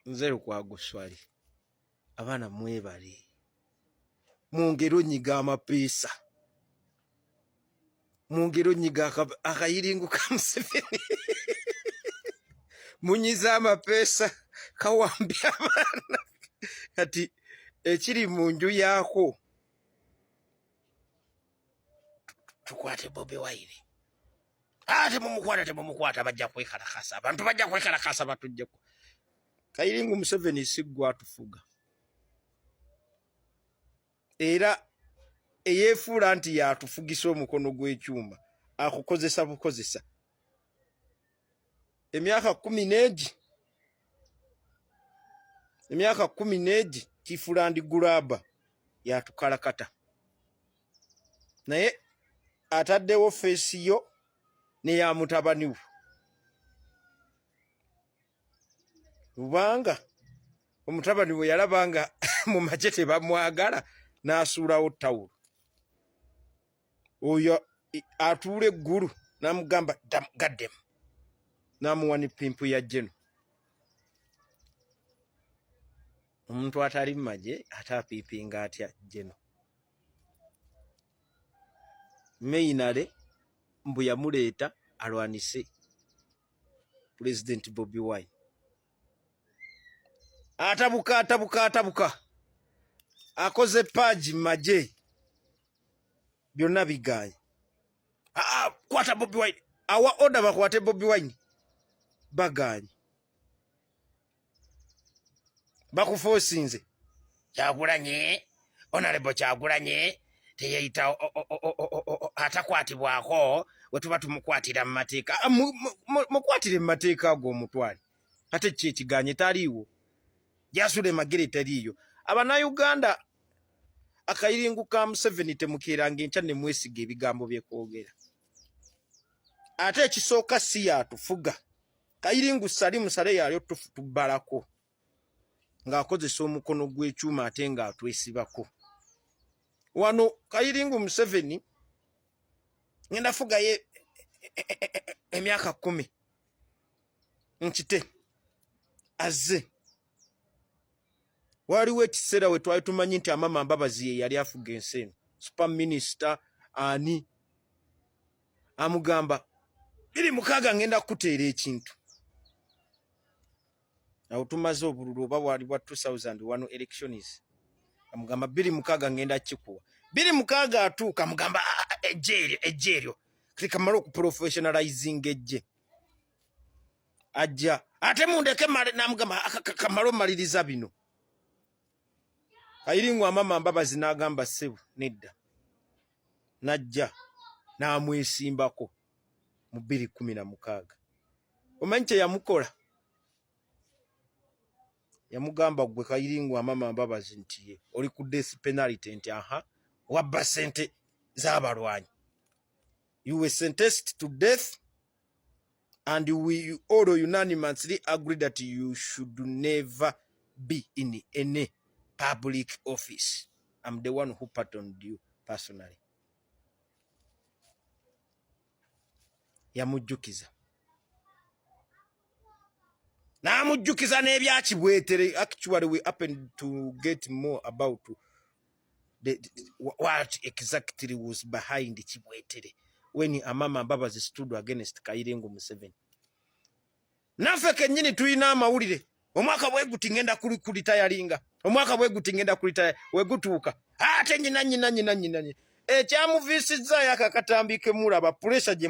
nze kwa guswali abaana mwebale mungero nyiga amapeesa mungero nyiga akayiringu ka Museveni munyiza amapeesa kawambya abaana kati ekiri mu nju yaako tukwate Bobi Wine temumukwata bajja kwekalakasa abantu bajja kwekalakasa batujjeko Kayiringu Museveni siggwa atufuga era eyefuula nti yatufugisa omukono gw'ekyuma akukozesa bukozesa emyaka 10 Kifulandi Gulaba yatukalakata naye ataddewo feesi yo neya mutabani we lubanga omutabani we yalabanga mu magye tebamwagala n'asuulawo tawulo oyo atuula eggulu n'amugamba gaddemu n'amuwa ne pimpu ya jeno omuntu atali mu magye ate apiipinga atya jeno Meinale mbu yamuleeta alwanise President Bobi Wine atabuka akoze paaji magye byonna biganye kwata Bobi Wine awa oda bakwate Bobi Wine baganye bakufosinze Kyagulanyi Honorable Kyagulanyi teyeyita atakwatibwako we tuba tumukwatira mu mateeka mukwatire mu mateeka ago omutwale ate kye kiganye taliiwo Jasule Magere taliiyo Abannayuganda akayiringu ka Museveni temukeeranga enkya ne mwesiga ebigambo bye kwogera ate ekisooka si yatufuga Kayiringu Salimu Sale yali tubbalako ng'akozesa omukono gw'ekyuma ate ng'atwesibako wano Kayiringu Museveni ngenda fugaye emyaka 10 nkite azze waliwo ekiseera we twali tumanyi nti Amama Mbabazi ye yali afuga ensi eno super minister ani amugamba biri mukaaga ngenda kuteera ekintu awo tumaze obululu oba bwali bwa 2001 elections amugamba biri mukaaga ngenda kikuwa biri mukaaga atuuka mugamba ejjeeryo klikamala okuprofessionalizing ejje ajja ate mundeke namugamba kamala omaliriza bino Kayiringu Amama Mbabazi n'agamba ssebo nedda najja n'amwesimbako mu 2016 omanyi kye yamukola yamugamba gwe Kayiringu Amama Mbabazi nti ye oli ku death penalty nti wabba sente z'abalwanyi you were sentenced to death and we all unanimously agree that you should never be in any public office. I'm the one who pardoned you personally. Yamujjukiza n'amujjukiza n'ebyakibwetere. Actually we happen to get more about what exactly was behind Kibwetere when Amama Mbabazi stood against Kayiringu Museveni. Naffe kennyini tulina amawulire omwaka bweguti ngenda kulitayalinga omwaka bweguti ngenda kulitaya wegutuuka ate nyina ekyamuviisizza yakakatambike mulaba pressure gye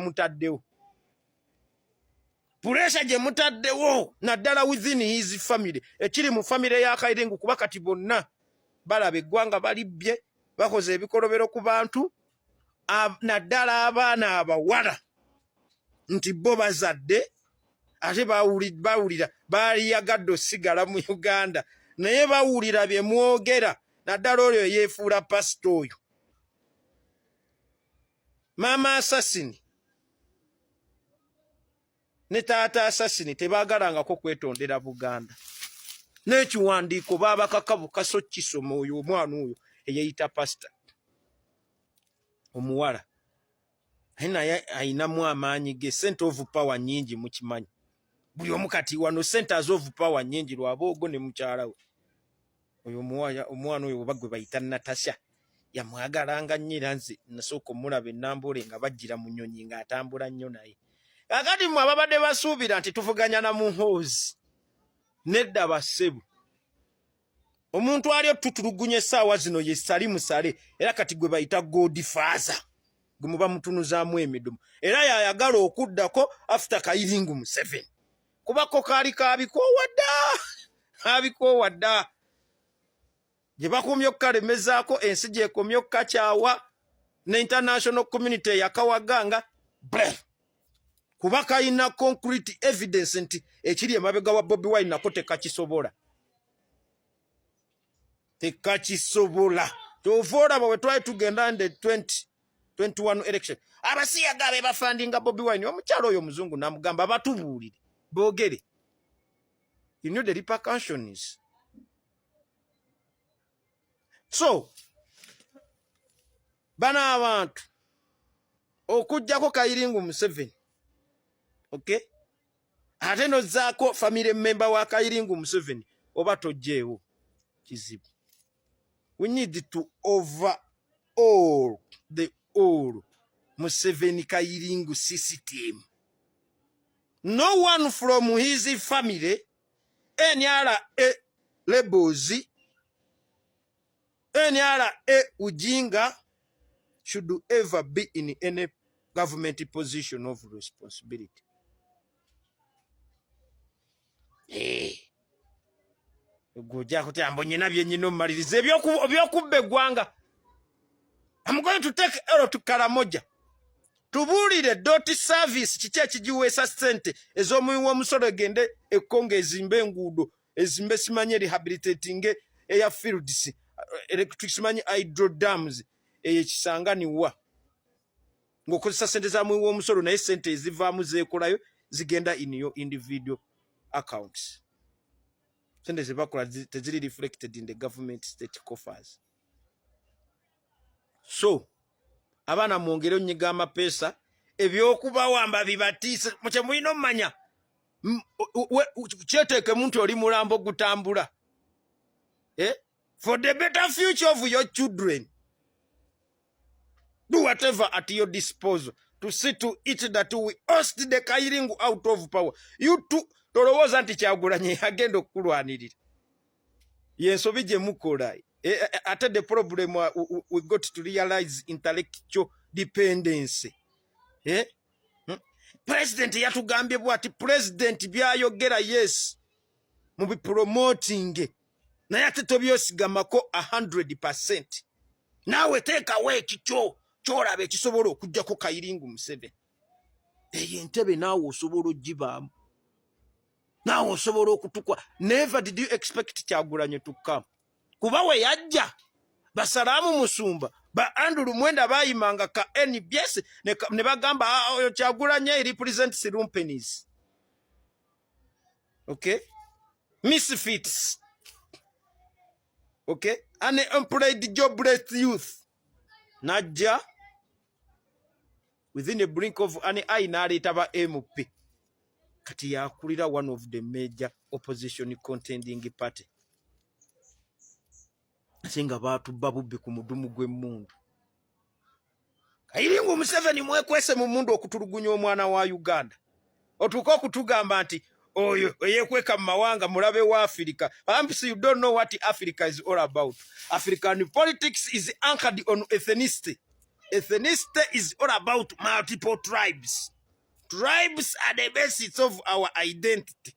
mutaddewo naddala within his family ekiri mu family ya Kayiringu kuba kati bonna balaba eggwanga balibbye bakoze ebikolobero ku bantu naddala abaana abawala nti bo bazadde ate bawulira baliyagadde osigala mu Uganda naye bawulira bye mwogera naddala oyo yeefuula pasita oyo maama asasini ne taata asasini tebaagalangako kwetondera Buganda n'ekiwandiiko baabakakabu kaso kisoma oyo omwana oyo eyeyita pasita omuwala naye ayinamu amaanyi ge center of power nnyingi mukimanyi buli omukati wano centers of power nyingi lwabogo ne mukyala we oyo omwana oyo bagwe bayita Natasha yamwagalanga nnyira nze nasooka omulaba ennambule nga bajjira mu nnyonyi ng'atambula nnyo naye kakati mwe ababadde basuubira nti tuvuganya na mu hoozi nedda bassebu omuntu ali otutulugunye essaawa zino ye sali musale era kati gwe bayita Godfather gwe muba mutunuzaamu emidumu era yayagala okuddako after Kayiringu Museveni kubako kaali abikoowa dda gye bakomye okukalemezaako ensi gyekomye okukakyawa ne international community yakawaganga kuba kayina concrete evidence nti ekiri emabega wa Bobi Wine nako tekakisobola kyova olaba bwe twali tugenda nde 2021 election abasiyaga be bafandinga Bobi Wine omukyalo oyo muzungu namugamba batubuulire boogere you know the repercussions. So bana abantu okujjako Kayiringu Museveni okay ate nozaako family member wa Kayiringu Museveni oba tojjeewo kizibu. We need to overhaul the whole Museveni Kayiringu system. No one from his family, NRA labels, NRA Ujinga should ever be in any government position of responsibility. Goja kuti ambonyina byenyino malirize byokubbe gwanga. I'm going to take Ero to Karamoja. Tubulire doti service kiche kijiwesa sente ezomuwa omusolo gende ekonge ezimbe ngudo ezimbe simanye rehabilitating airfields electric simanye hydro dams ekisangani wa ngokozesa sente za muwa omusolo naye sente ezivaamu zekolayo zigenda in your individual accounts. Sente zibakola teziri reflected in the government state coffers. So abana mwongere onyiga amapesa ebyokubawamba bibatiise muche mulina mmanya kyeteeke muntu oli mulambo gutambula for the better future of your children. Do whatever at your disposal to see to it that we host the Kayiringu out of power. You too tolowooza nti Kyagulanyi agenda okukulwanirira yensobi gye mukola. At the problem we got to realize intellectual dependency. President yatugambye bwati president byayogera yes mubi promoting naye ate tobyosigamako 100%. Nawe take away kicho kyolaba ekisobola okujjako Kayiringu Museveni eyo entebe naawe osobola ogibaamu naawe osobola okutukwa. Never did you expect Kyagulanyi to come kuba we yajja basalamu musumba ba Andrew Mwenda bayimanga ka NBS ne bagamba oyo Kyagulanyi represents lumpenis. Okay, misfits. Okay, unemployed jobless youth najja within the brink of an ainaleta ba MP kati yakulira one of the major opposition contending party. Singa batu babubbi ku mudumu gw'emmundu. Kayiringu Museveni mwekwese mu mundu okutulugunya omwana wa Uganda. Otuko kutugamba nti oyo yekweka mu mawanga mulabe wa Africa. Perhaps you don't know what Africa is all about. African politics is anchored on ethnicity. Ethnicity is all about multiple tribes. Tribes are the basis of our identity.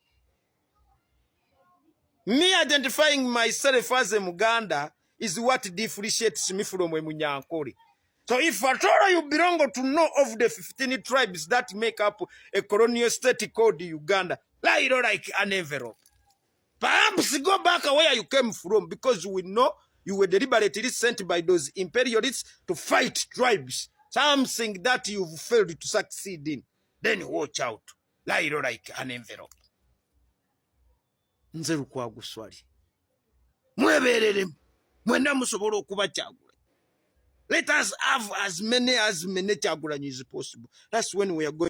Me identifying myself as a Muganda is what differentiates me from a Munyankore. So if at all you belong to know of the 15 tribes that make up a colonial state called Uganda, lie like an envelope. Perhaps go back where you came from, because we know you were deliberately sent by those imperialists to fight tribes. Something that you've failed to succeed in. Then watch out. Lie like an envelope. Nzeru kwa guswali. Mweberere. Mwenda musobola okuba Kyagulanyi. Let us have as many Kyagulanyi as possible. That's when we are going